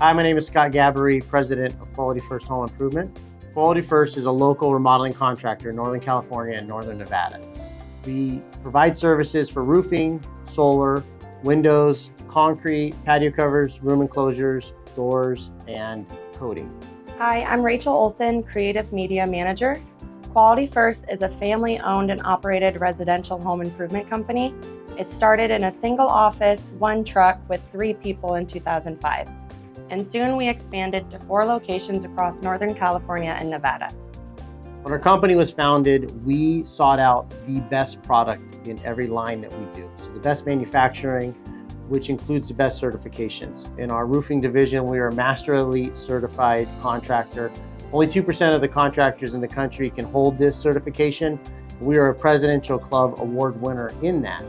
Hi, my name is Scott Gabbery, President of Quality First Home Improvement. Quality First is a local remodeling contractor in Northern California and Northern Nevada. We provide services for roofing, solar, windows, concrete, patio covers, room enclosures, doors, and coating. Hi, I'm Rachel Olson, Creative Media Manager. Quality First is a family-owned and operated residential home improvement company. It started in a single office, one truck with 3 people in 2005. And soon we expanded to 4 locations across Northern California and Nevada. When our company was founded, we sought out the best product in every line that we do. So the best manufacturing, which includes the best certifications. In our roofing division, we are a Master Elite certified contractor. Only 2% of the contractors in the country can hold this certification. We are a Presidential Club Award winner in that.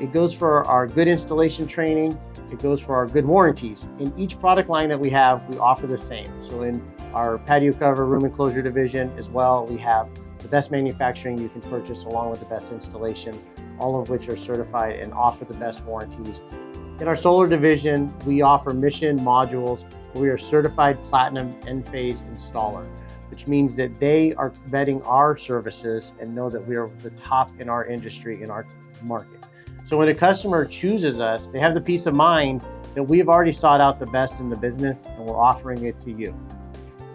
It goes for our good installation training. It goes for our good warranties. In each product line that we have, we offer the same. So in our patio cover, room enclosure division as well, we have the best manufacturing you can purchase along with the best installation, all of which are certified and offer the best warranties. In our solar division, we offer mission modules. We are certified platinum N-phase installer, which means that they are vetting our services and know that we are the top in our industry, in our market. So when a customer chooses us, they have the peace of mind that we have already sought out the best in the business and we're offering it to you.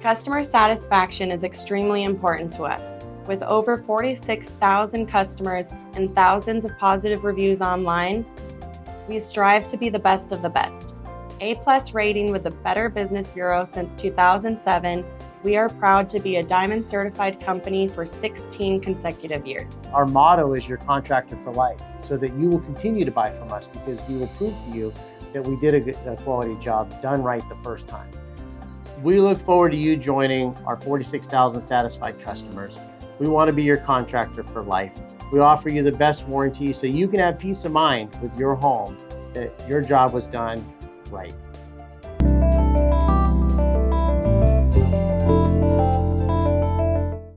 Customer satisfaction is extremely important to us. With over 46,000 customers and thousands of positive reviews online, we strive to be the best of the best. A+ rating with the Better Business Bureau since 2007, we are proud to be a Diamond certified company for 16 consecutive years. Our motto is your contractor for life, so that you will continue to buy from us because we will prove to you that we did a quality job done right the first time. We look forward to you joining our 46,000 satisfied customers. We want to be your contractor for life. We offer you the best warranty so you can have peace of mind with your home that your job was done right.